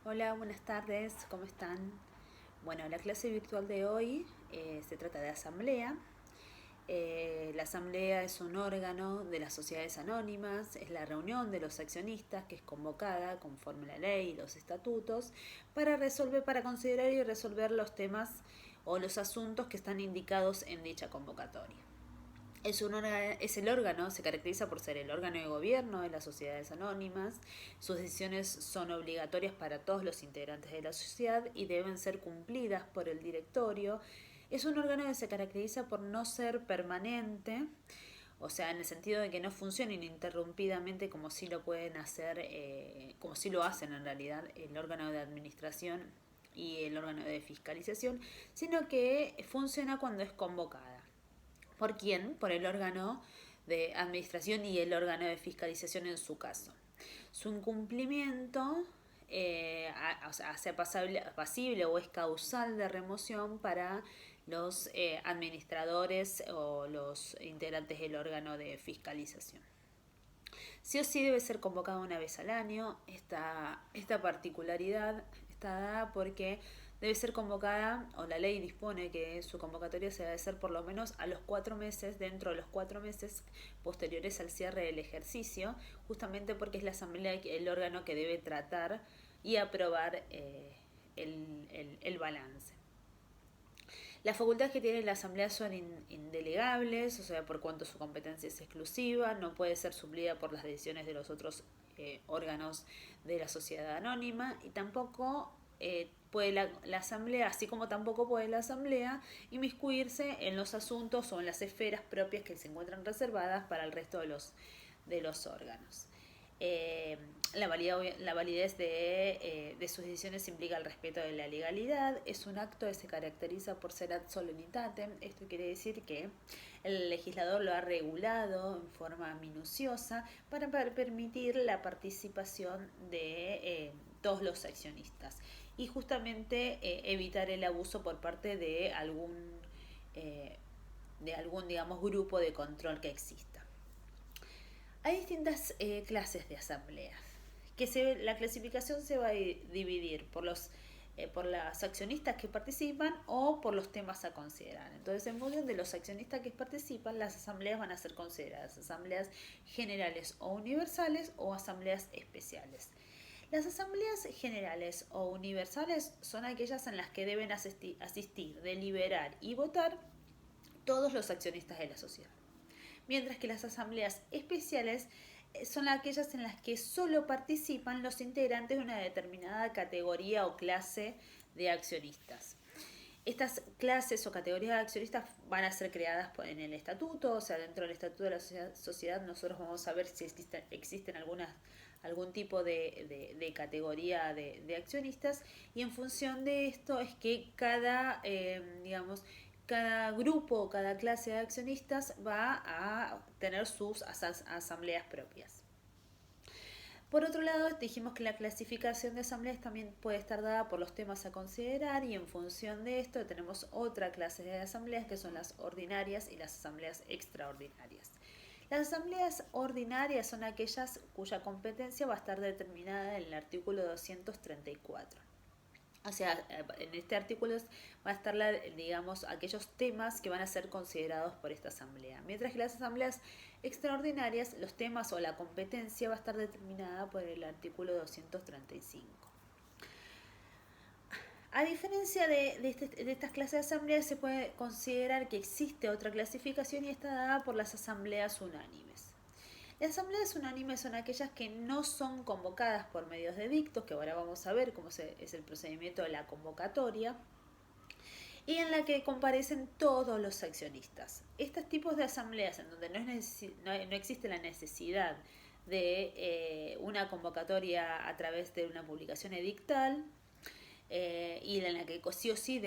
Hola, buenas tardes, ¿cómo están? Bueno, la clase virtual de hoy se trata de asamblea. La asamblea es un órgano de las sociedades anónimas, es la reunión de los accionistas que es convocada conforme la ley y los estatutos para considerar y resolver los temas o los asuntos que están indicados en dicha convocatoria. Es el órgano, se caracteriza por ser el órgano de gobierno de las sociedades anónimas. Sus decisiones son obligatorias para todos los integrantes de la sociedad y deben ser cumplidas por el directorio. Es un órgano que se caracteriza por no ser permanente, o sea, en el sentido de que no funcione ininterrumpidamente como si lo pueden hacer, como si lo hacen en realidad el órgano de administración y el órgano de fiscalización, sino que funciona cuando es convocada. ¿Por quién? Por el órgano de administración y el órgano de fiscalización en su caso. Su incumplimiento o sea, hace pasible o es causal de remoción para los administradores o los integrantes del órgano de fiscalización. Sí o sí debe ser convocado una vez al año. Esta particularidad está dada porque debe ser convocada, o la ley dispone que su convocatoria se debe hacer por lo menos a los 4 meses, dentro de los 4 meses posteriores al cierre del ejercicio, justamente porque es la asamblea el órgano que debe tratar y aprobar el balance. Las facultades que tiene la Asamblea son indelegables, o sea, por cuanto su competencia es exclusiva, no puede ser suplida por las decisiones de los otros órganos de la sociedad anónima y tampoco puede la Asamblea, así como tampoco puede la Asamblea inmiscuirse en los asuntos o en las esferas propias que se encuentran reservadas para el resto de los órganos. Eh, la validez de sus decisiones implica el respeto de la legalidad. Es un acto que se caracteriza por ser ad solemnitatem. Esto quiere decir que el legislador lo ha regulado en forma minuciosa para permitir la participación de todos los accionistas y justamente evitar el abuso por parte eh, de algún digamos, grupo de control que exista. Hay distintas clases de asambleas. La clasificación se va a dividir por los accionistas que participan o por los temas a considerar. Entonces, en función de los accionistas que participan, las asambleas van a ser consideradas asambleas generales o universales o asambleas especiales. Las asambleas generales o universales son aquellas en las que deben asistir, deliberar y votar todos los accionistas de la sociedad, mientras que las asambleas especiales son aquellas en las que solo participan los integrantes de una determinada categoría o clase de accionistas. Estas clases o categorías de accionistas van a ser creadas en el estatuto, o sea, dentro del estatuto de la sociedad nosotros vamos a ver si existen algún tipo de categoría de accionistas, y en función de esto es que cada grupo o cada clase de accionistas va a tener sus asambleas propias. Por otro lado, dijimos que la clasificación de asambleas también puede estar dada por los temas a considerar, y en función de esto tenemos otra clase de asambleas que son las ordinarias y las asambleas extraordinarias. Las asambleas ordinarias son aquellas cuya competencia va a estar determinada en el artículo 234. O sea, en este artículo va a estar, digamos, aquellos temas que van a ser considerados por esta asamblea. Mientras que las asambleas extraordinarias, los temas o la competencia va a estar determinada por el artículo 235. A diferencia de estas clases de asambleas, se puede considerar que existe otra clasificación y está dada por las asambleas unánimes. Las asambleas unánimes son aquellas que no son convocadas por medios de dictos, que ahora vamos a ver cómo es el procedimiento de la convocatoria, y en la que comparecen todos los accionistas. Estos tipos de asambleas en donde no existe la necesidad de una convocatoria a través de una publicación edictal, y en la que sí o sí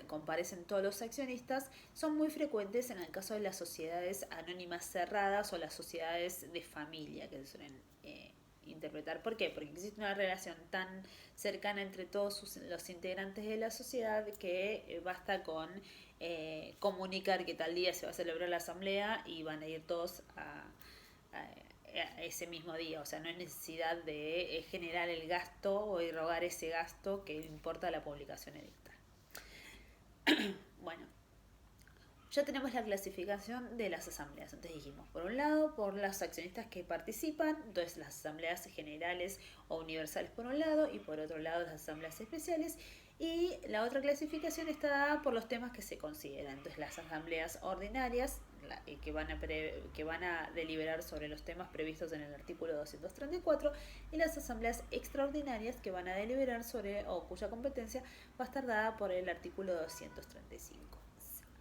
comparecen todos los accionistas, son muy frecuentes en el caso de las sociedades anónimas cerradas o las sociedades de familia que se suelen interpretar. ¿Por qué? Porque existe una relación tan cercana entre todos los integrantes de la sociedad que basta con comunicar que tal día se va a celebrar la asamblea y van a ir todos ese mismo día, o sea, no hay necesidad de generar el gasto o erogar ese gasto que importa la publicación edictal. Bueno, ya tenemos la clasificación de las asambleas. Entonces dijimos, por un lado, por los accionistas que participan, entonces las asambleas generales o universales por un lado, y por otro lado las asambleas especiales. Y la otra clasificación está dada por los temas que se consideran. Entonces las asambleas ordinarias, que van a deliberar sobre los temas previstos en el artículo 234, y las asambleas extraordinarias que van a deliberar sobre o cuya competencia va a estar dada por el artículo 235.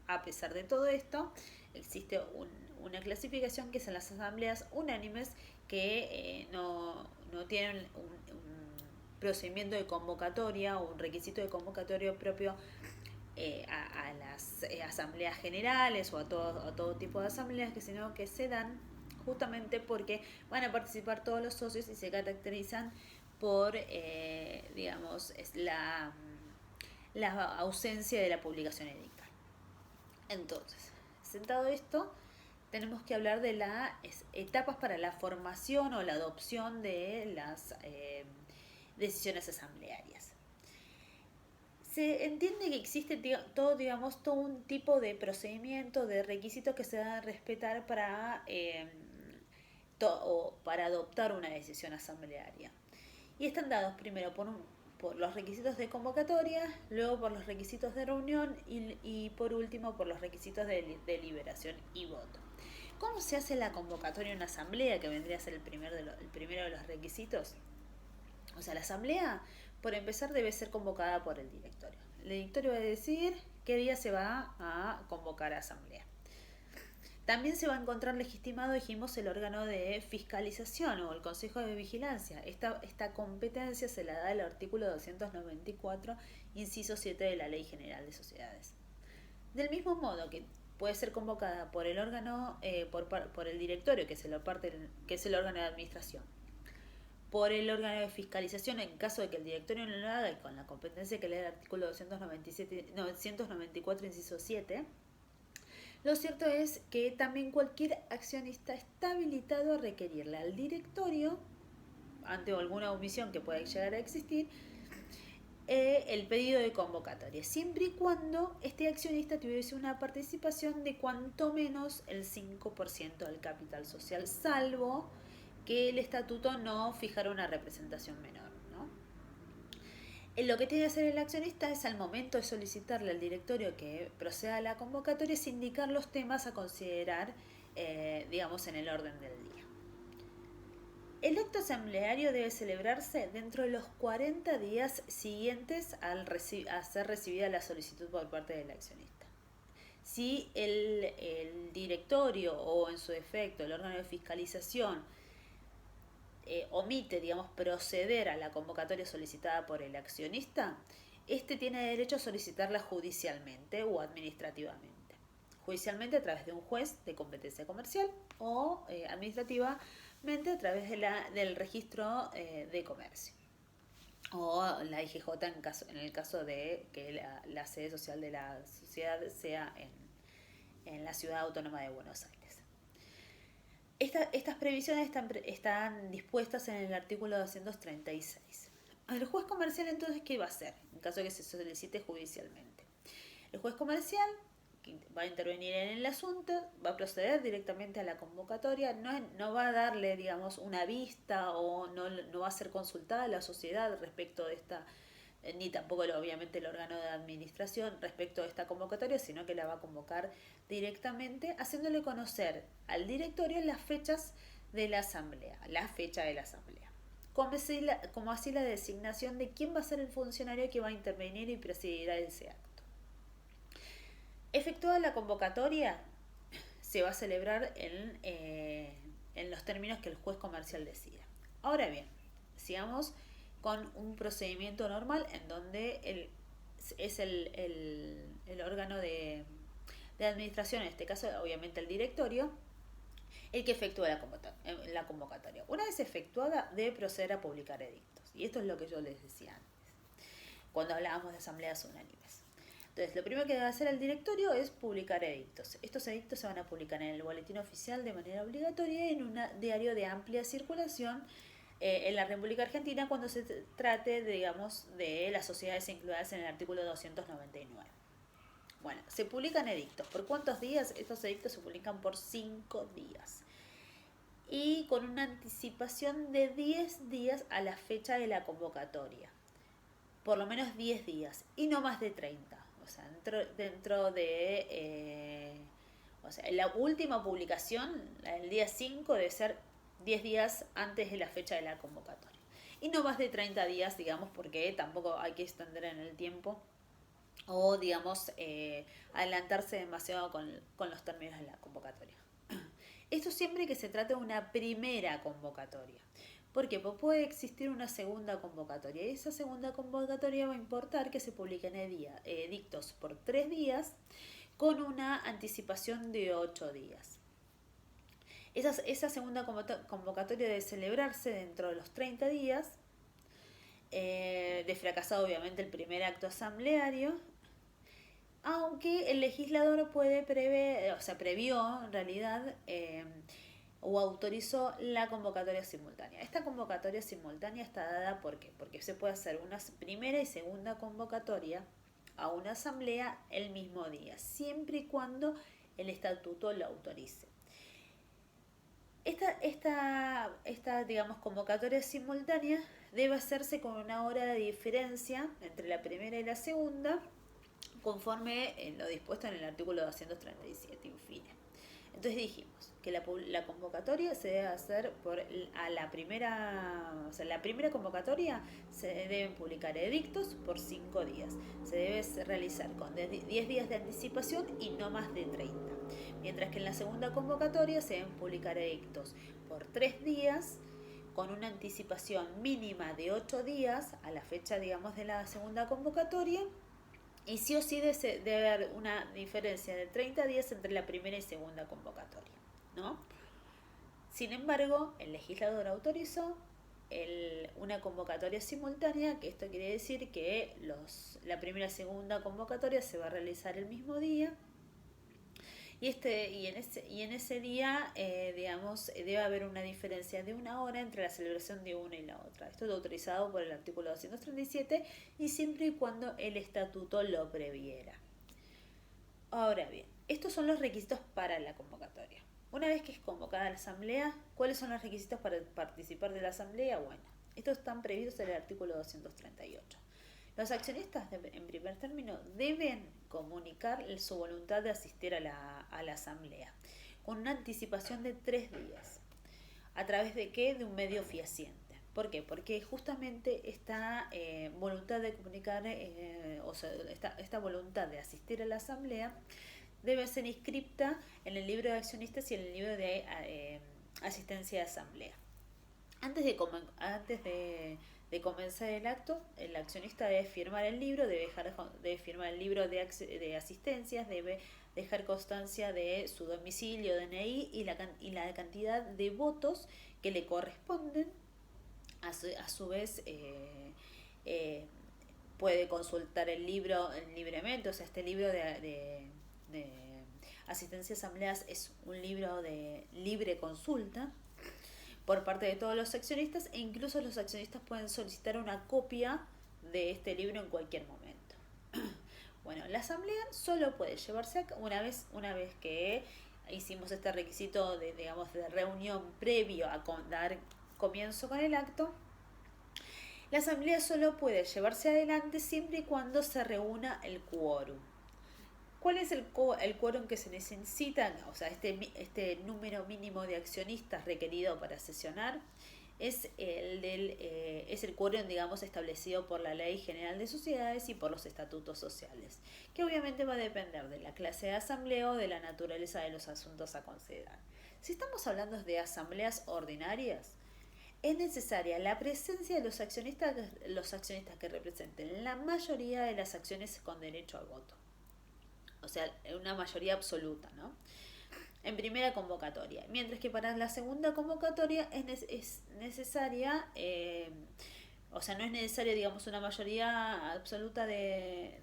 A pesar de todo esto, existe una clasificación que son las asambleas unánimes que no tienen un procedimiento de convocatoria o un requisito de convocatoria propio a las asambleas generales o a todo tipo de asambleas, sino que se dan justamente porque van a participar todos los socios y se caracterizan por, digamos, la ausencia de la publicación edictal. Entonces, sentado esto, tenemos que hablar de las etapas para la formación o la adopción de las decisiones asamblearias. Se entiende que existe todo un tipo de procedimiento, de requisitos que se deben respetar para adoptar una decisión asamblearia. Y están dados primero por los requisitos de convocatoria, luego por los requisitos de reunión y por último por los requisitos de deliberación y voto. ¿Cómo se hace la convocatoria en una asamblea, que vendría a ser el primero de los requisitos? O sea, la asamblea, por empezar, debe ser convocada por el directorio. El directorio va a decidir qué día se va a convocar a asamblea. También se va a encontrar legitimado, dijimos, el órgano de fiscalización o el Consejo de Vigilancia. Esta competencia se la da el artículo 294, inciso 7 de la Ley General de Sociedades. Del mismo modo que puede ser convocada por el órgano, por el directorio, que es el órgano de administración, por el órgano de fiscalización en caso de que el directorio no lo haga y con la competencia que le da el artículo 294, inciso 7. Lo cierto es que también cualquier accionista está habilitado a requerirle al directorio, ante alguna omisión que pueda llegar a existir, el pedido de convocatoria, siempre y cuando este accionista tuviese una participación de cuanto menos el 5% del capital social, salvo que el estatuto no fijara una representación menor, ¿no? Lo que tiene que hacer el accionista es, al momento de solicitarle al directorio que proceda a la convocatoria, es indicar los temas a considerar, digamos, en el orden del día. El acto asambleario debe celebrarse dentro de los 40 días siguientes a ser recibida la solicitud por parte del accionista. Si el directorio o, en su defecto, el órgano de fiscalización omite, digamos, proceder a la convocatoria solicitada por el accionista, este tiene derecho a solicitarla judicialmente o administrativamente. Judicialmente a través de un juez de competencia comercial o administrativamente a través del registro de comercio o la IGJ en el caso de que la sede social de la sociedad sea en la Ciudad Autónoma de Buenos Aires. Estas previsiones están dispuestas en el artículo 236. El juez comercial, entonces, ¿qué va a hacer en caso de que se solicite judicialmente? El juez comercial, que va a intervenir en el asunto, va a proceder directamente a la convocatoria, no va a darle, digamos, una vista o no va a ser consultada a la sociedad respecto de esta, ni tampoco obviamente el órgano de administración respecto de esta convocatoria, sino que la va a convocar directamente, haciéndole conocer al directorio las fechas de la asamblea, la fecha de la asamblea, como así la designación de quién va a ser el funcionario que va a intervenir y presidirá ese acto. Efectuada la convocatoria, se va a celebrar en los términos que el juez comercial decida. Ahora bien, sigamos con un procedimiento normal en donde es el órgano de administración, en este caso obviamente el directorio, el que efectúa la convocatoria. Una vez efectuada, debe proceder a publicar edictos. Y esto es lo que yo les decía antes, cuando hablábamos de asambleas unánimes. Entonces, lo primero que va a hacer el directorio es publicar edictos. Estos edictos se van a publicar en el boletín oficial de manera obligatoria y en un diario de amplia circulación en la República Argentina cuando se trate, digamos, de las sociedades incluidas en el artículo 299. Bueno, se publican edictos. ¿Por cuántos días? Estos edictos se publican por 5 días. Y con una anticipación de 10 días a la fecha de la convocatoria. Por lo menos 10 días y no más de 30. O sea, dentro de... o sea, la última publicación, el día 5, debe ser 10 días antes de la fecha de la convocatoria. Y no más de 30 días, digamos, porque tampoco hay que extender en el tiempo o, digamos, adelantarse demasiado con los términos de la convocatoria. Esto siempre que se trate de una primera convocatoria. ¿Por qué? Pues puede existir una segunda convocatoria y esa segunda convocatoria va a importar que se publiquen edictos por 3 días con una anticipación de 8 días. Esa segunda convocatoria debe celebrarse dentro de los 30 días, de fracasado obviamente el primer acto asambleario, aunque el legislador previó en realidad o autorizó la convocatoria simultánea. Esta convocatoria simultánea está dada ¿por qué? Porque se puede hacer una primera y segunda convocatoria a una asamblea el mismo día, siempre y cuando el estatuto lo autorice. Esta digamos, convocatoria simultánea debe hacerse con una hora de diferencia entre la primera y la segunda, conforme lo dispuesto en el artículo 237, infine. Entonces dijimos que la convocatoria se debe hacer la primera convocatoria se deben publicar edictos por 5 días. Se debe realizar con 10 días de anticipación y no más de 30. Mientras que en la segunda convocatoria se deben publicar edictos por 3 días con una anticipación mínima de 8 días a la fecha, digamos, de la segunda convocatoria. Y sí o sí debe haber una diferencia de 30 días entre la primera y segunda convocatoria, ¿no? Sin embargo, el legislador autorizó una convocatoria simultánea, que esto quiere decir que la primera y segunda convocatoria se va a realizar el mismo día. Y en ese día, digamos, debe haber una diferencia de 1 hora entre la celebración de una y la otra. Esto es autorizado por el artículo 237 y siempre y cuando el estatuto lo previera. Ahora bien, estos son los requisitos para la convocatoria. Una vez que es convocada la asamblea, ¿cuáles son los requisitos para participar de la asamblea? Bueno, estos están previstos en el artículo 238. Los accionistas, en primer término, deben comunicar su voluntad de asistir a la asamblea con una anticipación de 3 días. ¿A través de qué? De un medio fehaciente. ¿Por qué? Porque justamente esta voluntad de comunicar, esta voluntad de asistir a la asamblea debe ser inscripta en el libro de accionistas y en el libro de asistencia de asamblea. Antes de comenzar el acto, el accionista debe firmar el libro, debe firmar el libro de asistencias, debe dejar constancia de su domicilio, DNI y la cantidad de votos que le corresponden. A su vez, puede consultar el libro libremente, o sea, este libro de asistencia a asambleas es un libro de libre consulta por parte de todos los accionistas, e incluso los accionistas pueden solicitar una copia de este libro en cualquier momento. Bueno, la asamblea solo puede llevarse a cabo una vez que hicimos este requisito de reunión previo a dar comienzo con el acto. La asamblea solo puede llevarse adelante siempre y cuando se reúna el quórum. ¿Cuál es el quórum que se necesita? O sea, este número mínimo de accionistas requerido para sesionar es el quórum, digamos, establecido por la Ley General de Sociedades y por los estatutos sociales, que obviamente va a depender de la clase de asamblea o de la naturaleza de los asuntos a considerar. Si estamos hablando de asambleas ordinarias, es necesaria la presencia de los accionistas que representen la mayoría de las acciones con derecho al voto. O sea, una mayoría absoluta, ¿no? En primera convocatoria. Mientras que para la segunda convocatoria es necesaria, no es necesaria, digamos, una mayoría absoluta de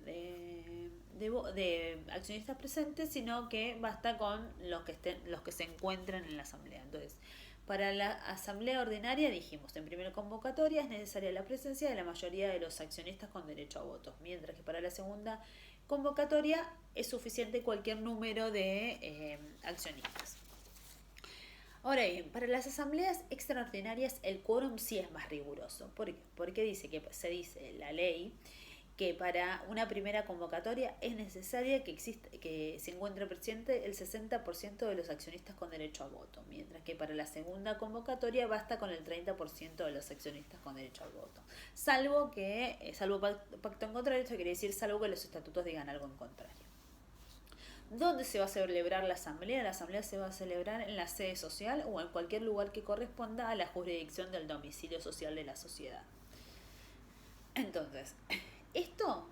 de accionistas presentes, sino que basta con los que se encuentran en la asamblea. Entonces, para la asamblea ordinaria dijimos, en primera convocatoria es necesaria la presencia de la mayoría de los accionistas con derecho a voto, mientras que para la segunda convocatoria es suficiente cualquier número de accionistas. Ahora bien, para las asambleas extraordinarias el quórum sí es más riguroso. ¿Por qué? Porque se dice la ley que para una primera convocatoria es necesaria que se encuentre presente el 60% de los accionistas con derecho a voto, mientras que para la segunda convocatoria basta con el 30% de los accionistas con derecho al voto. Salvo pacto en contrario, esto quiere decir salvo que los estatutos digan algo en contrario. ¿Dónde se va a celebrar la asamblea? La asamblea se va a celebrar en la sede social o en cualquier lugar que corresponda a la jurisdicción del domicilio social de la sociedad. Entonces, estos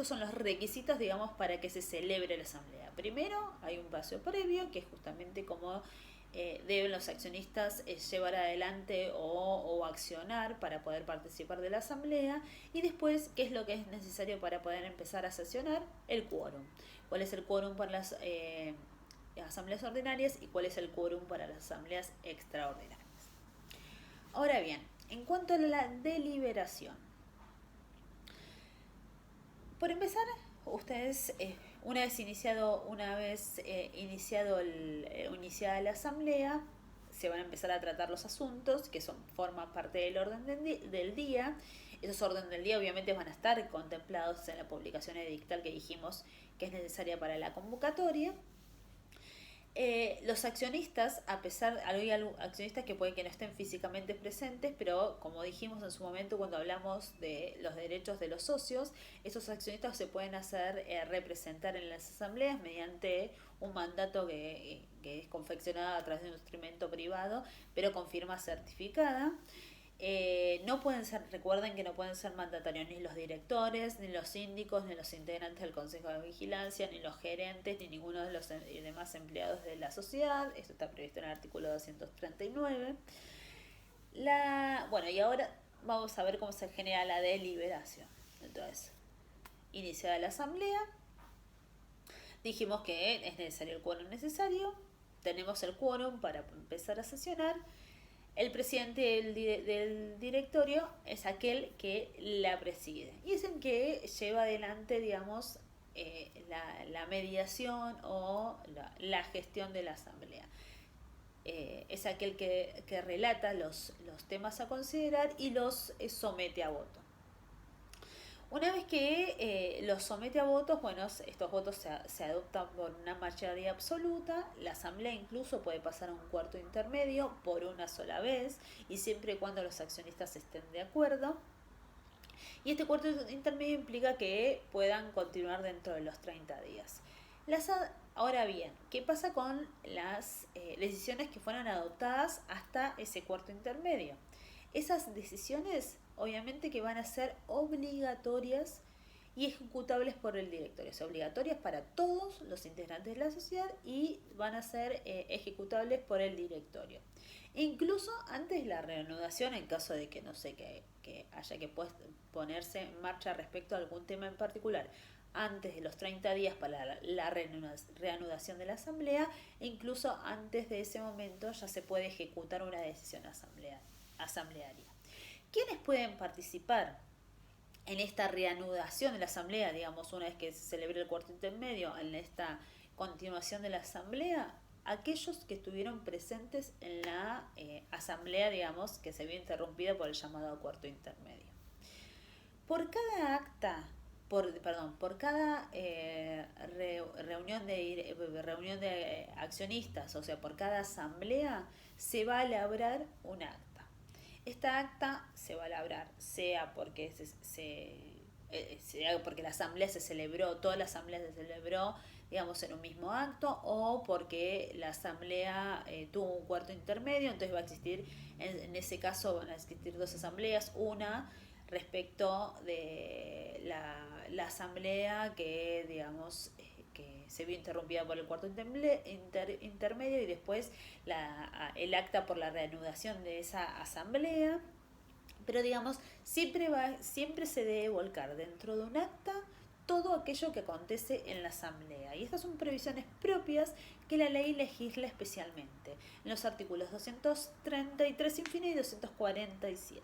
son los requisitos, digamos, para que se celebre la asamblea. Primero, hay un paso previo, que es justamente cómo deben los accionistas llevar adelante o accionar para poder participar de la asamblea. Y después, ¿qué es lo que es necesario para poder empezar a sesionar? El quórum. ¿Cuál es el quórum para las asambleas ordinarias y cuál es el quórum para las asambleas extraordinarias? Ahora bien, en cuanto a la deliberación, por empezar, ustedes iniciada la asamblea, se van a empezar a tratar los asuntos que forman parte del orden del día. Esos órdenes del día obviamente van a estar contemplados en la publicación edictal que dijimos que es necesaria para la convocatoria. Los accionistas, hay accionistas que pueden que no estén físicamente presentes, pero como dijimos en su momento cuando hablamos de los derechos de los socios, esos accionistas se pueden hacer representar en las asambleas mediante un mandato que es confeccionado a través de un instrumento privado, pero con firma certificada. Recuerden que no pueden ser mandatarios ni los directores, ni los síndicos, ni los integrantes del Consejo de Vigilancia, ni los gerentes, ni ninguno de los demás empleados de la sociedad. Esto está previsto en el artículo 239. Y ahora vamos a ver cómo se genera la deliberación. Entonces, iniciada la asamblea, dijimos que es necesario el quórum necesario, tenemos el quórum para empezar a sesionar. El presidente del directorio es aquel que la preside y es el que lleva adelante, digamos, la mediación o la gestión de la asamblea. Es aquel que relata los temas a considerar y los somete a voto. Una vez que los somete a votos, estos votos se adoptan por una mayoría absoluta. La asamblea incluso puede pasar a un cuarto intermedio por una sola vez y siempre y cuando los accionistas estén de acuerdo. Y este cuarto intermedio implica que puedan continuar dentro de los 30 días. Ahora bien, ¿qué pasa con las decisiones que fueron adoptadas hasta ese cuarto intermedio? Esas decisiones obviamente que van a ser obligatorias y ejecutables por el directorio. O sea, obligatorias para todos los integrantes de la sociedad y van a ser ejecutables por el directorio. Incluso antes de la reanudación, en caso de que que haya que ponerse en marcha respecto a algún tema en particular, antes de los 30 días para la reanudación de la asamblea, e incluso antes de ese momento ya se puede ejecutar una decisión asamblearia. ¿Quiénes pueden participar en esta reanudación de la asamblea, digamos, una vez que se celebre el cuarto intermedio, en esta continuación de la asamblea? Aquellos que estuvieron presentes en la asamblea, digamos, que se vio interrumpida por el llamado cuarto intermedio. Por cada reunión de accionistas, o sea, por cada asamblea, se va a elaborar un acta. Esta acta se va a labrar, sea porque la asamblea se celebró, toda la asamblea se celebró, digamos, en un mismo acto, o porque la asamblea tuvo un cuarto intermedio, entonces va a existir, en ese caso van a existir dos asambleas, una respecto de la asamblea que, digamos, que se vio interrumpida por el cuarto intermedio y después el acta por la reanudación de esa asamblea. Pero digamos, siempre se debe volcar dentro de un acta todo aquello que acontece en la asamblea. Y estas son previsiones propias que la ley legisla especialmente en los artículos 233 sin fin y 247.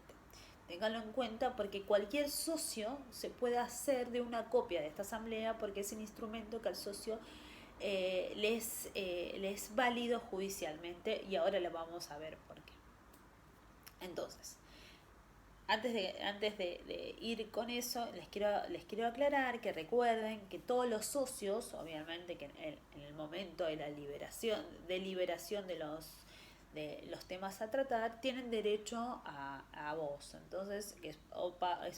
Ténganlo en cuenta porque cualquier socio se puede hacer de una copia de esta asamblea porque es un instrumento que al socio le es válido judicialmente, y ahora lo vamos a ver por qué. Entonces, antes de ir con eso, les quiero aclarar que recuerden que todos los socios, obviamente que en el momento de la deliberación de los temas a tratar, tienen derecho a voz. Entonces, es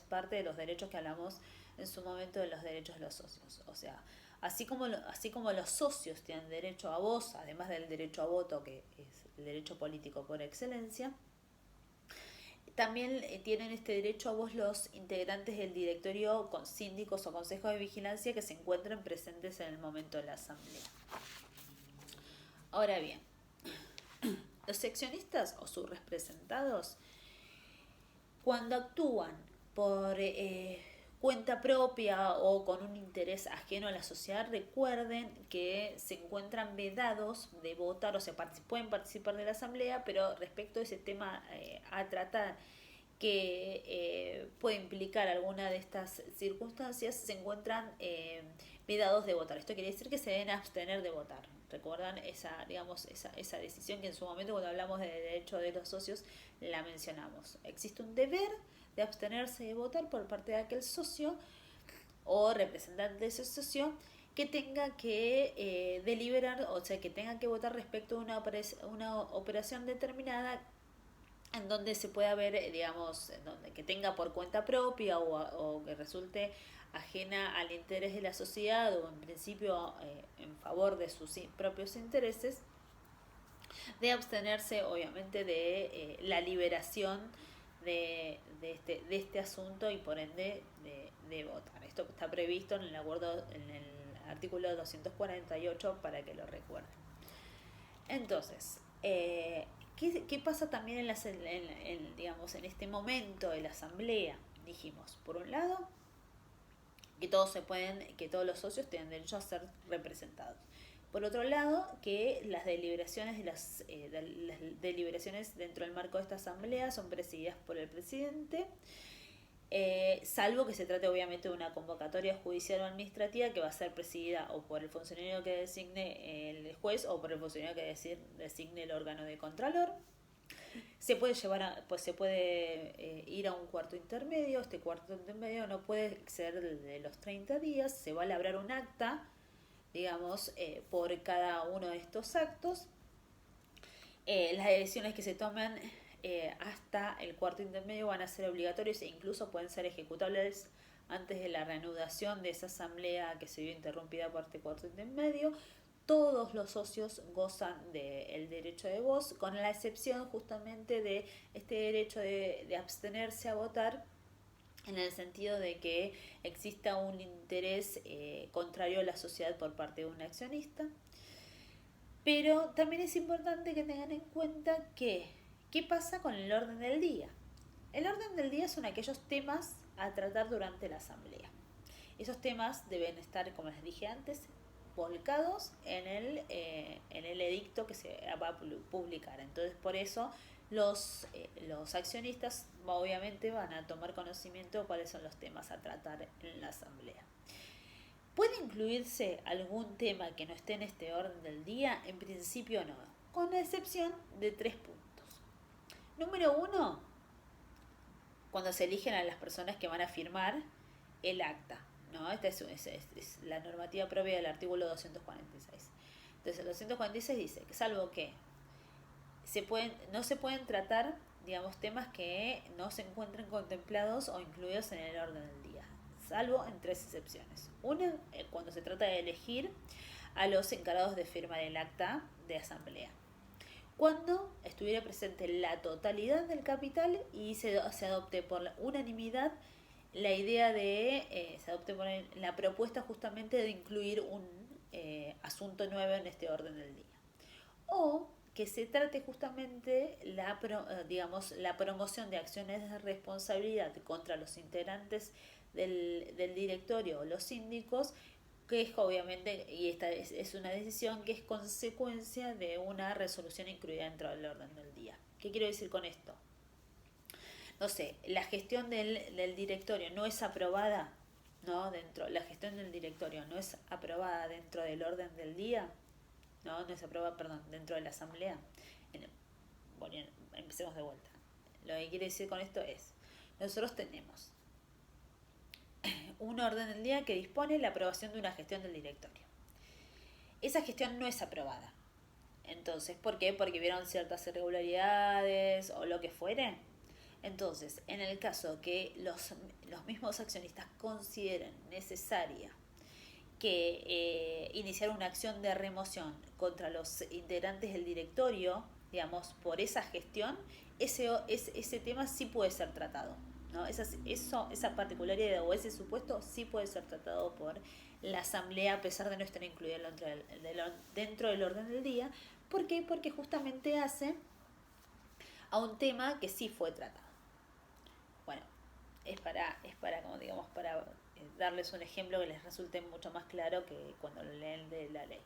parte de los derechos que hablamos en su momento de los derechos de los socios. O sea, así como los socios tienen derecho a voz, además del derecho a voto, que es el derecho político por excelencia, también tienen este derecho a voz los integrantes del directorio, con síndicos o consejos de vigilancia que se encuentren presentes en el momento de la asamblea. Ahora bien, los seccionistas o sus representados, cuando actúan por cuenta propia o con un interés ajeno a la sociedad, recuerden que se encuentran vedados de votar, o sea, pueden participar de la asamblea, pero respecto a ese tema a tratar que puede implicar alguna de estas circunstancias, se encuentran vedados de votar. Esto quiere decir que se deben abstener de votar. ¿Recuerdan esa decisión que en su momento, cuando hablamos de derecho de los socios, la mencionamos? Existe un deber de abstenerse de votar por parte de aquel socio o representante de ese socio que tenga que deliberar, o sea, que tenga que votar respecto a una operación determinada en donde se pueda ver, que tenga por cuenta propia o que resulte ajena al interés de la sociedad o en principio en favor de sus propios intereses, de abstenerse obviamente de la liberación de este asunto y por ende de votar. Esto está previsto en el acuerdo, en el artículo 248, para que lo recuerden. Entonces, ¿qué pasa también en este momento de la asamblea? Dijimos, por un lado, que todos los socios tienen derecho a ser representados. Por otro lado, que las deliberaciones las deliberaciones dentro del marco de esta asamblea son presididas por el presidente, salvo que se trate obviamente de una convocatoria judicial o administrativa que va a ser presidida o por el funcionario que designe el juez o por el funcionario que designe el órgano de contralor. Se puede ir a un cuarto intermedio. Este cuarto intermedio no puede exceder de los 30 días. Se va a labrar un acta, por cada uno de estos actos. Las decisiones que se toman hasta el cuarto intermedio van a ser obligatorios e incluso pueden ser ejecutables antes de la reanudación de esa asamblea que se vio interrumpida por este cuarto intermedio. Todos los socios gozan del derecho de voz, con la excepción justamente de este derecho de abstenerse a votar, en el sentido de que exista un interés contrario a la sociedad por parte de un accionista. Pero también es importante que tengan en cuenta ¿qué pasa con el orden del día? El orden del día son aquellos temas a tratar durante la asamblea. Esos temas deben estar, como les dije antes, volcados en el edicto que se va a publicar. Entonces, por eso los accionistas obviamente van a tomar conocimiento de cuáles son los temas a tratar en la asamblea. ¿Puede incluirse algún tema que no esté en este orden del día? En principio no, con la excepción de 3 puntos. Número 1, cuando se eligen a las personas que van a firmar el acta, ¿no? Esta es la normativa propia del artículo 246. Entonces, el 246 dice que salvo que no se pueden tratar, temas que no se encuentren contemplados o incluidos en el orden del día, salvo en 3 excepciones. Una, cuando se trata de elegir a los encargados de firmar el acta de asamblea. Cuando estuviera presente la totalidad del capital y se adopte por la unanimidad la idea se adopte por la propuesta justamente de incluir un asunto nuevo en este orden del día. O que se trate justamente la promoción de acciones de responsabilidad contra los integrantes del directorio o los síndicos, que es obviamente, y esta es una decisión que es consecuencia de una resolución incluida dentro del orden del día. ¿Qué quiero decir con esto? No sé, la gestión del directorio no es aprobada, ¿no? La gestión del directorio no es aprobada dentro del orden del día, no es aprobada, perdón, dentro de la asamblea. Bueno, empecemos de vuelta. Lo que quiere decir con esto es, nosotros tenemos un orden del día que dispone la aprobación de una gestión del directorio. Esa gestión no es aprobada. Entonces, ¿por qué? Porque vieron ciertas irregularidades o lo que fuere. Entonces, en el caso que los mismos accionistas consideren necesaria que iniciar una acción de remoción contra los integrantes del directorio, digamos, por esa gestión, ese tema sí puede ser tratado, ¿no? Esa particularidad o ese supuesto sí puede ser tratado por la asamblea a pesar de no estar incluida dentro del orden del día. ¿Por qué? Porque justamente hace a un tema que sí fue tratado. Bueno, es para como digamos, para darles un ejemplo que les resulte mucho más claro que cuando lo leen de la ley.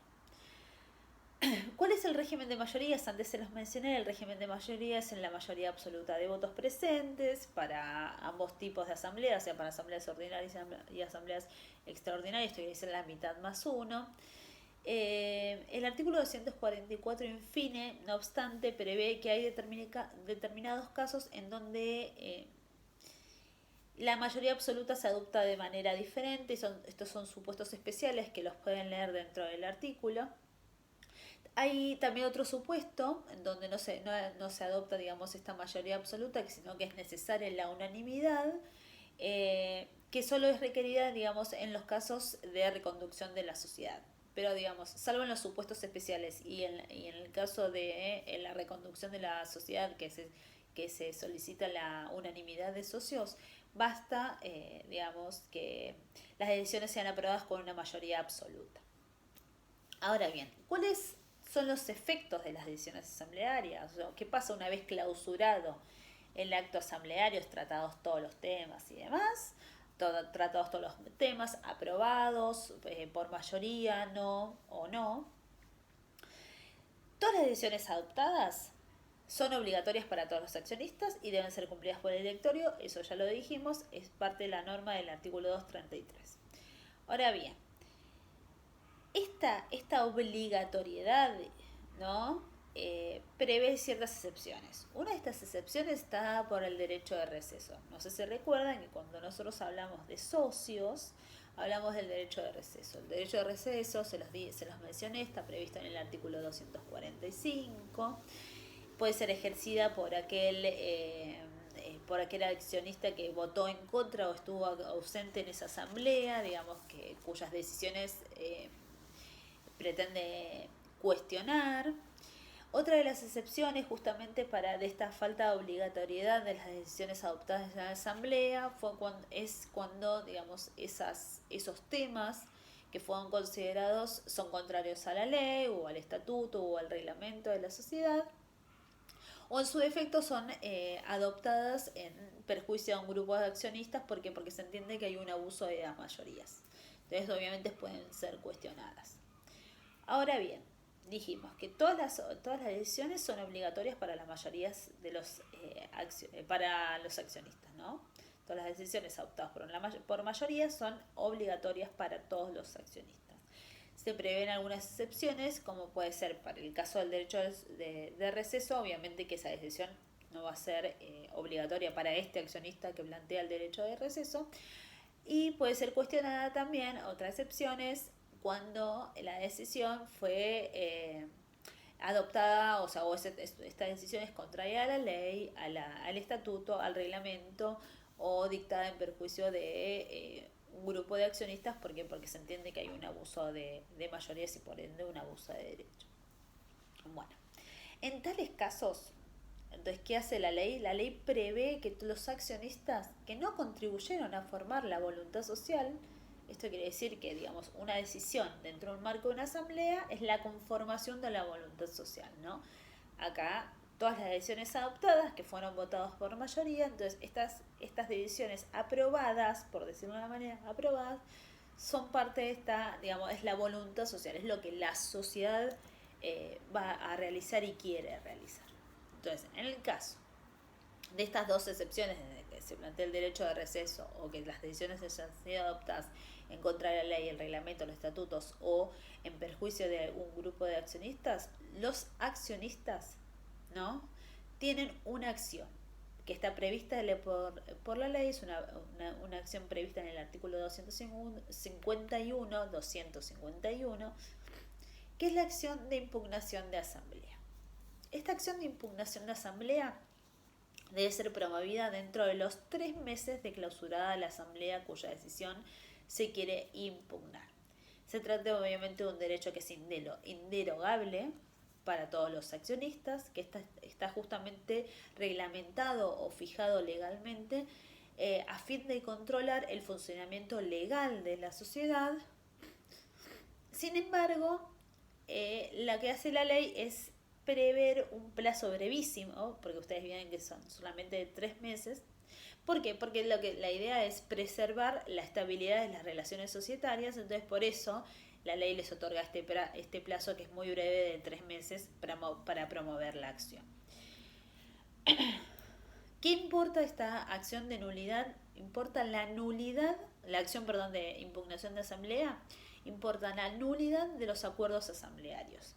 ¿Cuál es el régimen de mayorías? Antes se los mencioné, el régimen de mayorías es en la mayoría absoluta de votos presentes para ambos tipos de asambleas, o sea, para asambleas ordinarias y asambleas extraordinarias, esto quiere decir la mitad más uno. El artículo 244 infine, no obstante, prevé que hay determinados casos en donde la mayoría absoluta se adopta de manera diferente. Estos son supuestos especiales que los pueden leer dentro del artículo. Hay también otro supuesto en donde no se adopta, digamos, esta mayoría absoluta, sino que es necesaria la unanimidad, que solo es requerida, digamos, en los casos de reconducción de la sociedad. Pero, digamos, salvo en los supuestos especiales y en el caso de la reconducción de la sociedad, que se solicita la unanimidad de socios, basta, digamos, que las decisiones sean aprobadas con una mayoría absoluta. Ahora bien, ¿cuáles son los efectos de las decisiones asamblearias? O sea, ¿qué pasa una vez clausurado el acto asambleario, tratados todos los temas y demás? Tratados todos los temas, aprobados por mayoría, no o no. Todas las decisiones adoptadas son obligatorias para todos los accionistas y deben ser cumplidas por el directorio, eso ya lo dijimos, es parte de la norma del artículo 233. Ahora bien, esta obligatoriedad, ¿no? Prevé ciertas excepciones. Una de estas excepciones está por el derecho de receso. No sé si recuerdan que cuando nosotros hablamos de socios, hablamos del derecho de receso. El derecho de receso, se los mencioné, está previsto en el artículo 245. Puede ser ejercida por aquel accionista que votó en contra o estuvo ausente en esa asamblea, digamos, cuyas decisiones pretende cuestionar. Otra de las excepciones justamente de esta falta de obligatoriedad de las decisiones adoptadas en la asamblea es cuando, digamos, esos temas que fueron considerados son contrarios a la ley o al estatuto o al reglamento de la sociedad, o en su defecto son adoptadas en perjuicio a un grupo de accionistas. ¿Por qué? Porque se entiende que hay un abuso de las mayorías. Entonces obviamente pueden ser cuestionadas. Ahora bien, dijimos que todas las decisiones son obligatorias para las mayorías para los accionistas, ¿no? Todas las decisiones adoptadas por mayoría son obligatorias para todos los accionistas. Se prevén algunas excepciones, como puede ser para el caso del derecho de receso, obviamente que esa decisión no va a ser obligatoria para este accionista que plantea el derecho de receso, y puede ser cuestionada también, otras excepciones, cuando la decisión fue adoptada, o sea, esta decisión es contraria a la ley, al estatuto, al reglamento, o dictada en perjuicio de un grupo de accionistas. ¿Por qué? Porque se entiende que hay un abuso de mayorías y por ende un abuso de derecho. Bueno, en tales casos, entonces, ¿qué hace la ley? La ley prevé que los accionistas que no contribuyeron a formar la voluntad social, esto quiere decir que, digamos, una decisión dentro de un marco de una asamblea es la conformación de la voluntad social, ¿no? acá todas las decisiones adoptadas que fueron votadas por mayoría, entonces estas decisiones aprobadas, por decirlo de una manera, aprobadas, son parte de esta, digamos, es la voluntad social, es lo que la sociedad va a realizar y quiere realizar. Entonces, en el caso de estas dos excepciones, de que se plantea el derecho de receso o que las decisiones hayan sido adoptadas en contra de la ley, el reglamento, los estatutos o en perjuicio de un grupo de accionistas, los accionistas, ¿no?, tienen una acción que está prevista por la ley, es una acción prevista en el artículo 251, que es la acción de impugnación de asamblea. Esta acción de impugnación de asamblea debe ser promovida dentro de los 3 meses de clausurada la asamblea cuya decisión se quiere impugnar. Se trata obviamente de un derecho que es inderogable para todos los accionistas, que está justamente reglamentado o fijado legalmente a fin de controlar el funcionamiento legal de la sociedad. Sin embargo, lo que hace la ley es prever un plazo brevísimo, porque ustedes ven que son solamente de 3 meses. ¿Por qué? Porque la idea es preservar la estabilidad de las relaciones societarias, entonces por eso la ley les otorga este plazo que es muy breve de 3 meses para promover la acción. ¿Qué importa esta acción de nulidad? Importa la acción de impugnación de asamblea, importa la nulidad de los acuerdos asamblearios,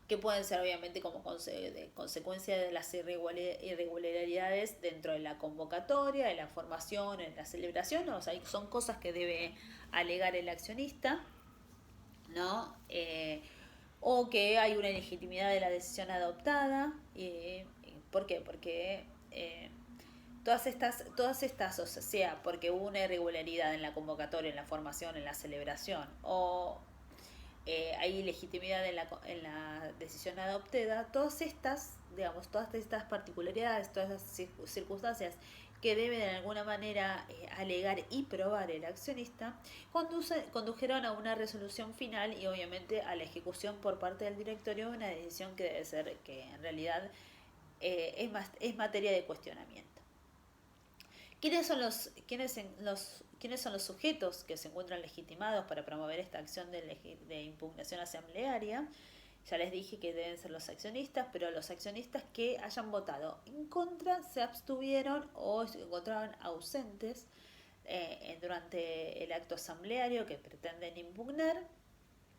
que pueden ser obviamente como consecuencia de las irregularidades dentro de la convocatoria, de la formación, en la celebración, o sea, son cosas que debe alegar el accionista, ¿no? O que hay una ilegitimidad de la decisión adoptada. ¿Por qué? Porque todas estas, o sea, porque hubo una irregularidad en la convocatoria, en la formación, en la celebración, o hay ilegitimidad en la decisión adoptada, todas estas particularidades, todas estas circunstancias que debe de alguna manera alegar y probar el accionista, condujeron a una resolución final y obviamente a la ejecución por parte del directorio de una decisión que debe ser, que en realidad es materia de cuestionamiento. ¿Quiénes son los sujetos que se encuentran legitimados para promover esta acción de impugnación asamblearia? Ya les dije que deben ser los accionistas, pero los accionistas que hayan votado en contra, se abstuvieron o se encontraban ausentes durante el acto asambleario que pretenden impugnar.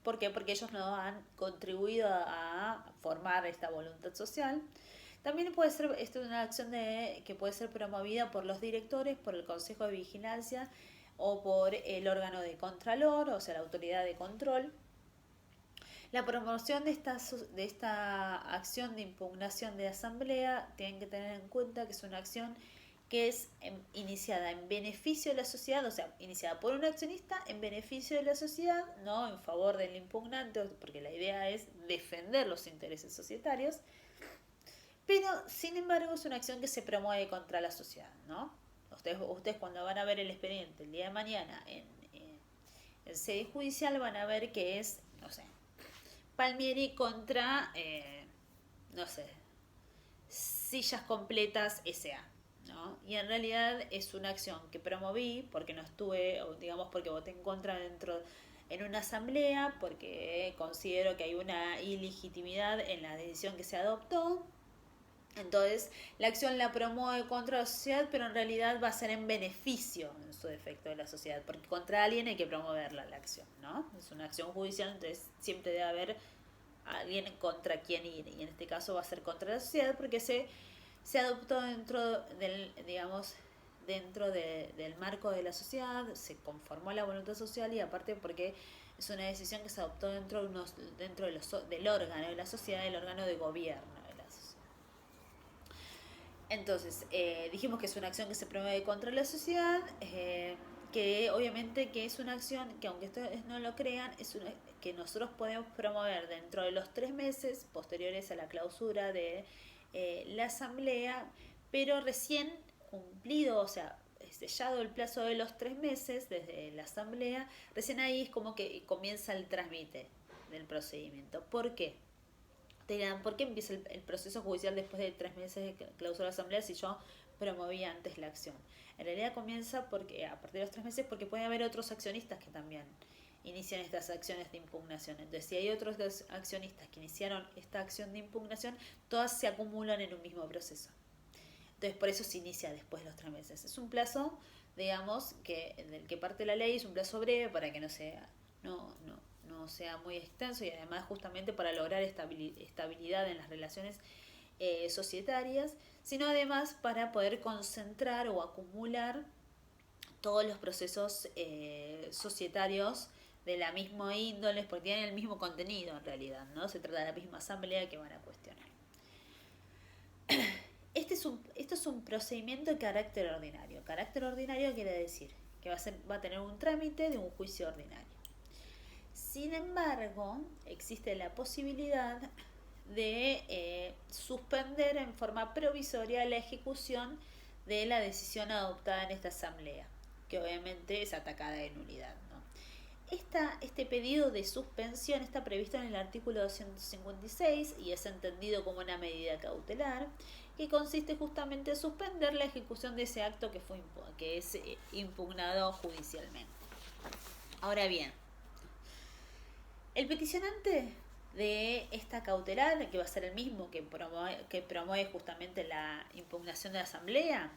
¿Por qué? Porque ellos no han contribuido a formar esta voluntad social. También puede ser una acción que puede ser promovida por los directores, por el Consejo de Vigilancia o por el órgano de contralor, o sea, la autoridad de control. La promoción de esta acción de impugnación de asamblea tienen que tener en cuenta que es una acción que es iniciada en beneficio de la sociedad, o sea, iniciada por un accionista en beneficio de la sociedad, no en favor del impugnante, porque la idea es defender los intereses societarios. Pero, sin embargo, es una acción que se promueve contra la sociedad, ¿no? Ustedes cuando van a ver el expediente el día de mañana en sede judicial van a ver que es, no sé, Palmieri contra, no sé, Sillas Completas S.A., ¿no? Y en realidad es una acción que promoví porque no estuve, digamos, porque voté en contra en una asamblea, porque considero que hay una ilegitimidad en la decisión que se adoptó. Entonces, la acción la promueve contra la sociedad, pero en realidad va a ser en beneficio, en su defecto, de la sociedad, porque contra alguien hay que promoverla la acción, ¿no? Es una acción judicial, entonces siempre debe haber alguien contra quien ir, y en este caso va a ser contra la sociedad, porque se adoptó dentro del marco de la sociedad, se conformó la voluntad social, y aparte porque es una decisión que se adoptó dentro del órgano de la sociedad, el órgano de gobierno. Entonces, dijimos que es una acción que se promueve contra la sociedad, que obviamente que es una acción que, aunque ustedes no lo crean, es una que nosotros podemos promover dentro de los 3 meses posteriores a la clausura de la asamblea, pero recién cumplido, o sea, sellado el plazo de los 3 meses desde la asamblea, recién ahí es como que comienza el trámite del procedimiento. ¿Por qué? te dirán, ¿por qué empieza el proceso judicial después de 3 meses de clausura de asamblea si yo promoví antes la acción? En realidad comienza porque a partir de los 3 meses porque puede haber otros accionistas que también inician estas acciones de impugnación. Entonces, si hay otros accionistas que iniciaron esta acción de impugnación, todas se acumulan en un mismo proceso. Entonces, por eso se inicia después de los 3 meses. Es un plazo, digamos, del que parte la ley, es un plazo breve para que no sea muy extenso y además justamente para lograr estabilidad en las relaciones societarias, sino además para poder concentrar o acumular todos los procesos societarios de la misma índole, porque tienen el mismo contenido en realidad, ¿no? Se trata de la misma asamblea que van a cuestionar. Esto es un procedimiento de carácter ordinario. Carácter ordinario quiere decir que va a tener un trámite de un juicio ordinario. Sin embargo, existe la posibilidad de suspender en forma provisoria la ejecución de la decisión adoptada en esta asamblea, que obviamente es atacada de nulidad, ¿no? Este pedido de suspensión está previsto en el artículo 256 y es entendido como una medida cautelar que consiste justamente en suspender la ejecución de ese acto que es impugnado judicialmente. Ahora bien, el peticionante de esta cautelar, que va a ser el mismo que promueve justamente la impugnación de la asamblea,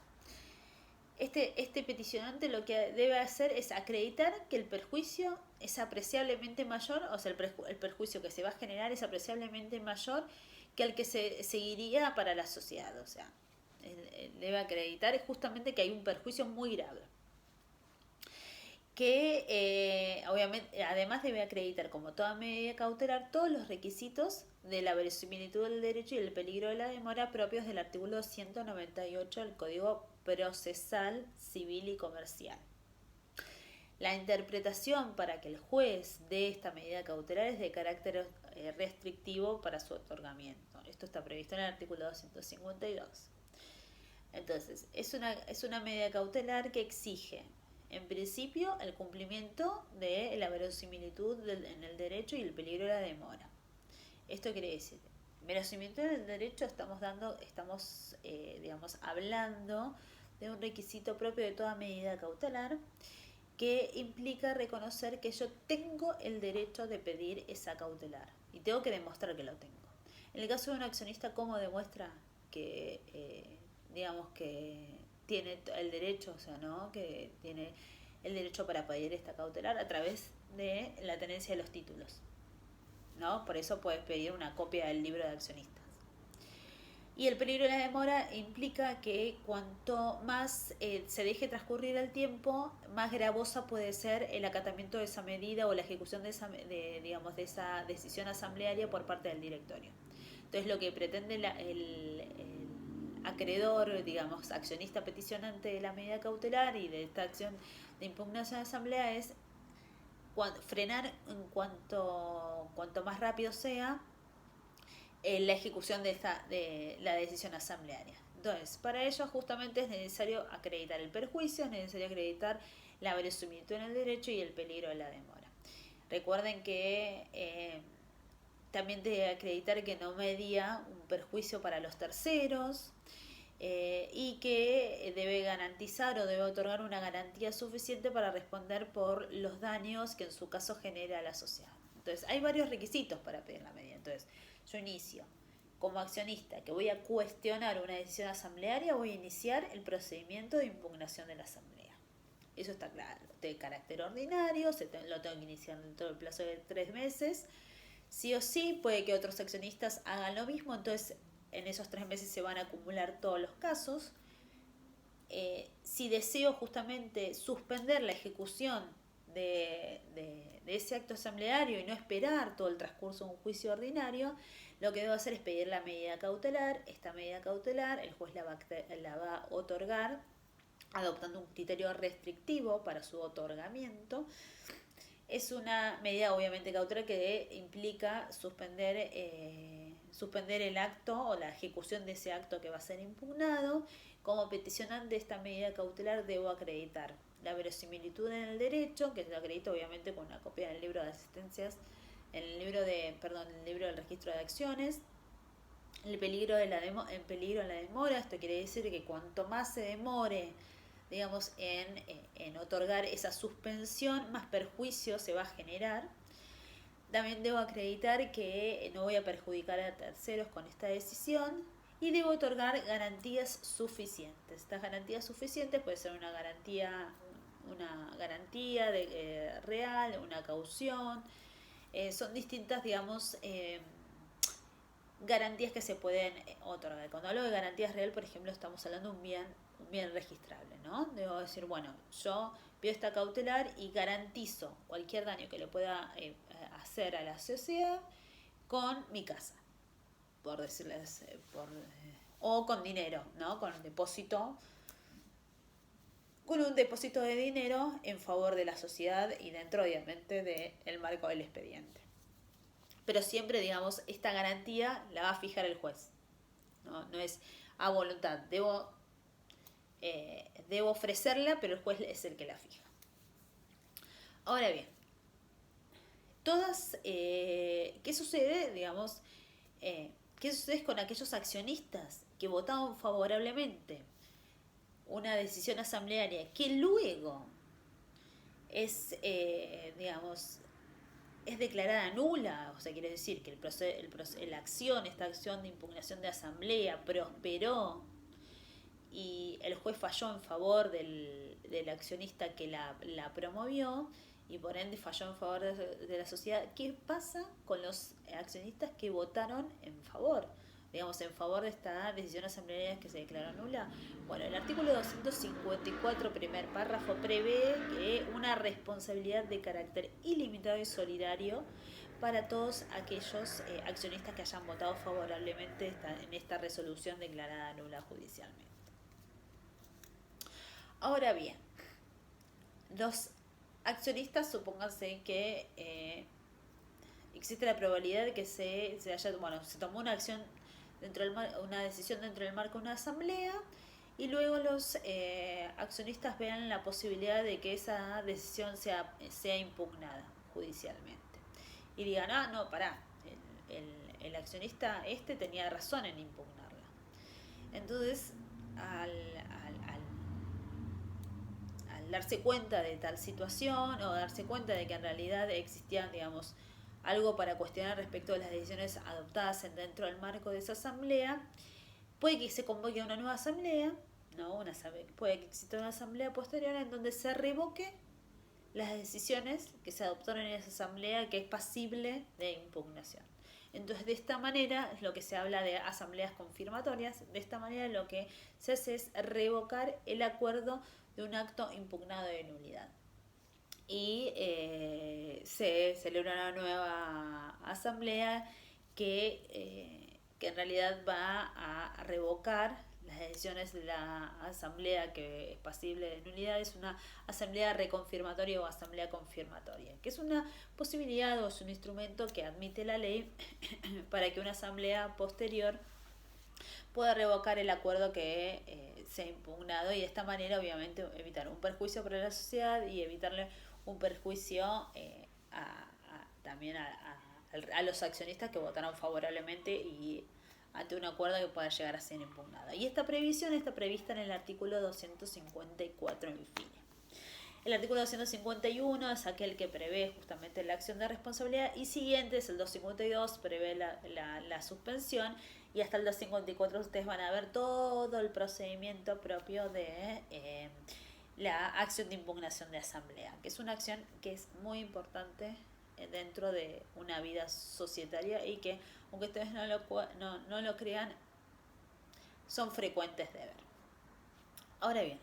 este peticionante lo que debe hacer es acreditar que el perjuicio es apreciablemente mayor, o sea, el perjuicio que se va a generar es apreciablemente mayor que el que se seguiría para la sociedad. O sea, debe acreditar justamente que hay un perjuicio muy grave. Que obviamente además debe acreditar como toda medida cautelar todos los requisitos de la verosimilitud del derecho y el peligro de la demora propios del artículo 198 del Código Procesal Civil y Comercial. La interpretación para que el juez dé esta medida cautelar es de carácter restrictivo para su otorgamiento. Esto está previsto en el artículo 252. Entonces, es una medida cautelar que exige, en principio, el cumplimiento de la verosimilitud en el derecho y el peligro de la demora. Esto quiere decir, verosimilitud en el derecho estamos hablando de un requisito propio de toda medida cautelar que implica reconocer que yo tengo el derecho de pedir esa cautelar y tengo que demostrar que lo tengo. En el caso de un accionista, ¿cómo demuestra que que tiene el derecho, o sea, ¿no? Que tiene el derecho para pedir esta cautelar? A través de la tenencia de los títulos, ¿no? Por eso puedes pedir una copia del libro de accionistas. Y el peligro de la demora implica que cuanto más se deje transcurrir el tiempo, más gravosa puede ser el acatamiento de esa medida o la ejecución de esa decisión asamblearia por parte del directorio. Entonces, lo que pretende el acreedor, accionista peticionante de la medida cautelar y de esta acción de impugnación de asamblea es frenar en cuanto más rápido sea la ejecución de la decisión asamblearia. Entonces, para ello justamente es necesario acreditar el perjuicio, es necesario acreditar la verosimilitud en el derecho y el peligro de la demora. Recuerden que también debe acreditar que no medía un perjuicio para los terceros y que debe garantizar o debe otorgar una garantía suficiente para responder por los daños que en su caso genera a la sociedad. Entonces, hay varios requisitos para pedir la medida. Entonces, yo inicio como accionista que voy a cuestionar una decisión asamblearia, voy a iniciar el procedimiento de impugnación de la asamblea. Eso está claro. De carácter ordinario, lo tengo que iniciar dentro del plazo de 3 meses. Sí o sí, puede que otros accionistas hagan lo mismo, entonces en esos 3 meses se van a acumular todos los casos. Si deseo justamente suspender la ejecución de ese acto asambleario y no esperar todo el transcurso de un juicio ordinario, lo que debo hacer es pedir la medida cautelar. Esta medida cautelar el juez la va a otorgar adoptando un criterio restrictivo para su otorgamiento. Es una medida obviamente cautelar que implica suspender el acto o la ejecución de ese acto que va a ser impugnado. Como peticionante de esta medida cautelar debo acreditar la verosimilitud en el derecho, que se acredita obviamente con una copia del libro de asistencias, el libro del registro de acciones, el peligro en la demora. Esto quiere decir que cuanto más se demore, digamos, en otorgar esa suspensión, más perjuicio se va a generar. También debo acreditar que no voy a perjudicar a terceros con esta decisión y debo otorgar garantías suficientes. Estas garantías suficientes puede ser una garantía real, una caución. Son distintas, digamos, garantías que se pueden otorgar. Cuando hablo de garantías real, por ejemplo, estamos hablando de un bien registrable, ¿no? Debo decir, bueno, yo pido esta cautelar y garantizo cualquier daño que le pueda hacer a la sociedad con mi casa, por decirles, o con dinero, ¿no? Con un depósito de dinero en favor de la sociedad y dentro, obviamente, del marco del expediente. Pero siempre, digamos, esta garantía la va a fijar el juez. No es a voluntad. Debo ofrecerla, pero el juez es el que la fija. Ahora bien, ¿qué sucede, digamos, qué sucede con aquellos accionistas que votaron favorablemente una decisión asamblearia que luego es, digamos, es declarada nula? O sea, quiere decir que esta acción de impugnación de asamblea prosperó y el juez falló en favor del accionista que la promovió y por ende falló en favor de la sociedad. ¿Qué pasa con los accionistas que votaron en favor? Digamos, en favor de esta decisión asamblearia que se declaró nula. Bueno, el artículo 254, primer párrafo, prevé que una responsabilidad de carácter ilimitado y solidario para todos aquellos accionistas que hayan votado favorablemente en esta resolución declarada nula judicialmente. Ahora bien, los accionistas, supónganse que existe la probabilidad de que se tomó una acción una decisión dentro del marco de una asamblea y luego los accionistas vean la posibilidad de que esa decisión sea impugnada judicialmente y digan, no, pará, el accionista tenía razón en impugnarla. Entonces, al darse cuenta de tal situación o darse cuenta de que en realidad existía, digamos, algo para cuestionar respecto de las decisiones adoptadas dentro del marco de esa asamblea, puede que se convoque una nueva asamblea, puede que exista una asamblea posterior en donde se revoque las decisiones que se adoptaron en esa asamblea que es pasible de impugnación. Entonces, de esta manera es lo que se habla de asambleas confirmatorias. De esta manera lo que se hace es revocar el acuerdo de un acto impugnado de nulidad. Y se celebra una nueva asamblea que en realidad va a revocar las decisiones de la asamblea que es pasible de nulidad. Es una asamblea reconfirmatoria o asamblea confirmatoria, que es una posibilidad o es un instrumento que admite la ley para que una asamblea posterior pueda revocar el acuerdo que se ha impugnado y de esta manera obviamente evitar un perjuicio para la sociedad y evitarle un perjuicio también a los accionistas que votaron favorablemente y ante un acuerdo que pueda llegar a ser impugnado. Y esta previsión está prevista en el artículo 254 en fin. El artículo 251 es aquel que prevé justamente la acción de responsabilidad y siguientes, el 252 prevé la suspensión y hasta el 254 ustedes van a ver todo el procedimiento propio de la acción de impugnación de asamblea, que es una acción que es muy importante dentro de una vida societaria y que, aunque ustedes no lo crean, son frecuentes de ver. Ahora bien,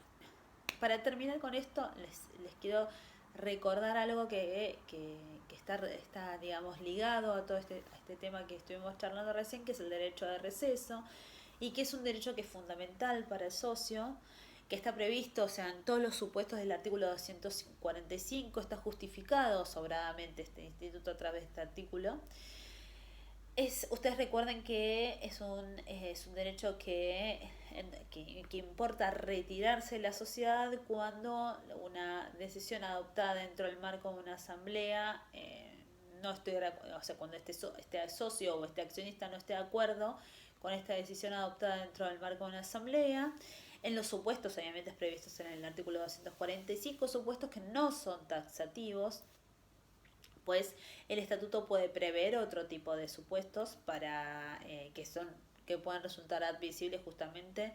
para terminar con esto, les quiero recordar algo que está, digamos, ligado a todo este tema que estuvimos charlando recién, que es el derecho de receso, y que es un derecho que es fundamental para el socio, que está previsto, o sea, en todos los supuestos del artículo 245, está justificado sobradamente este instituto a través de este artículo. Ustedes recuerden que es un derecho que importa retirarse de la sociedad cuando una decisión adoptada dentro del marco de una asamblea cuando este socio o este accionista no esté de acuerdo con esta decisión adoptada dentro del marco de una asamblea, en los supuestos obviamente previstos en el artículo 245, supuestos que no son taxativos, pues el estatuto puede prever otro tipo de supuestos para que puedan resultar admisibles justamente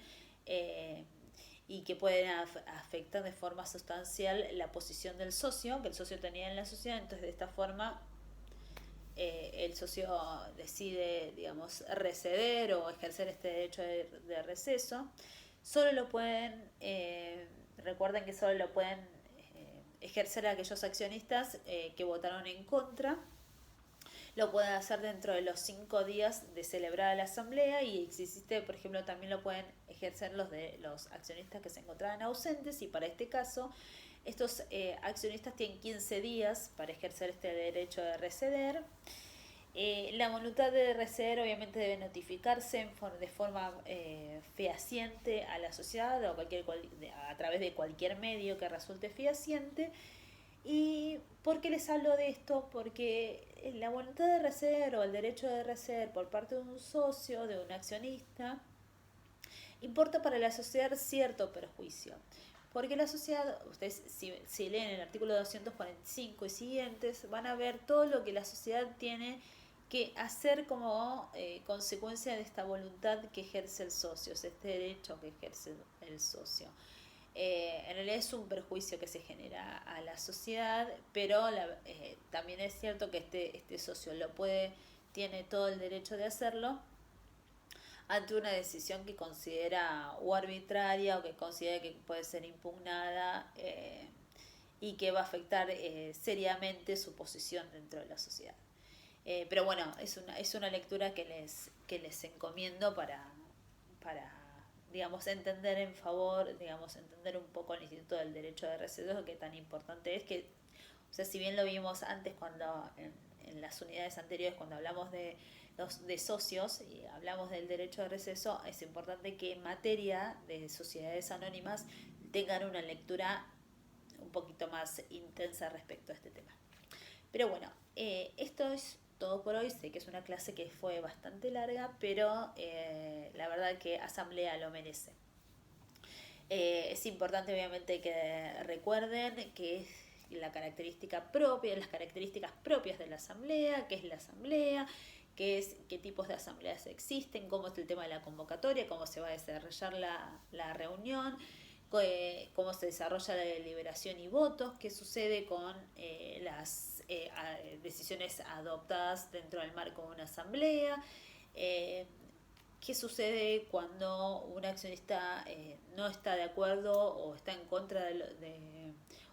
y que pueden afectar de forma sustancial la posición del socio, que el socio tenía en la sociedad. Entonces, de esta forma el socio decide, digamos, receder o ejercer este derecho de receso. Solo lo pueden, recuerden que solo lo pueden ejercer aquellos accionistas que votaron en contra. Lo pueden hacer dentro de los 5 días de celebrar la asamblea, y si existe, por ejemplo, también lo pueden ejercer los accionistas que se encontraban ausentes, y para este caso estos accionistas tienen 15 días para ejercer este derecho de receder. La voluntad de receder obviamente debe notificarse de forma fehaciente a la sociedad o a través de cualquier medio que resulte fehaciente. ¿Y por qué les hablo de esto? Porque la voluntad de receder o el derecho de receder por parte de un socio, de un accionista, importa para la sociedad cierto perjuicio. Porque la sociedad, ustedes si leen el artículo 245 y siguientes, van a ver todo lo que la sociedad tiene que hacer como consecuencia de esta voluntad que ejerce el socio, este derecho que ejerce el socio. En realidad es un perjuicio que se genera a la sociedad, pero también es cierto que este socio tiene todo el derecho de hacerlo ante una decisión que considera o arbitraria o que considera que puede ser impugnada y que va a afectar seriamente su posición dentro de la sociedad. Pero bueno, es una lectura que les encomiendo para digamos, entender en favor, digamos, entender un poco el Instituto del Derecho de Receso, que tan importante es que, o sea, si bien lo vimos antes cuando en las unidades anteriores cuando hablamos de socios y hablamos del derecho de receso, es importante que en materia de sociedades anónimas tengan una lectura un poquito más intensa respecto a este tema. Pero bueno, esto es todo por hoy. Sé que es una clase que fue bastante larga, pero la verdad que asamblea lo merece. Es importante obviamente que recuerden que es las características propias de la asamblea, qué es la asamblea, qué tipos de asambleas existen, cómo es el tema de la convocatoria, cómo se va a desarrollar la reunión, cómo se desarrolla la deliberación y votos, qué sucede con las decisiones adoptadas dentro del marco de una asamblea, qué sucede cuando un accionista no está de acuerdo o está en contra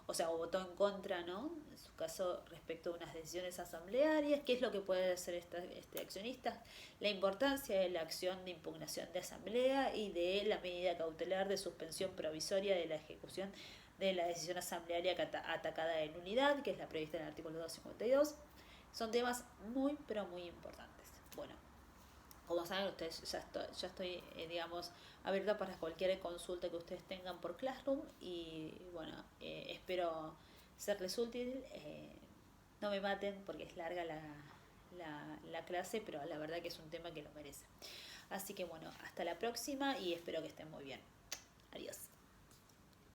o votó en contra, ¿no? En su caso, respecto a unas decisiones asamblearias, qué es lo que puede hacer este accionista, la importancia de la acción de impugnación de asamblea y de la medida cautelar de suspensión provisoria de la ejecución de la decisión asamblearia atacada en nulidad, que es la prevista en el artículo 252. Son temas muy, pero muy importantes. Bueno, como saben ustedes, ya estoy digamos, abierta para cualquier consulta que ustedes tengan por Classroom y bueno, espero serles útil. No me maten porque es larga la clase, pero la verdad que es un tema que lo merece. Así que bueno, hasta la próxima y espero que estén muy bien. Adiós.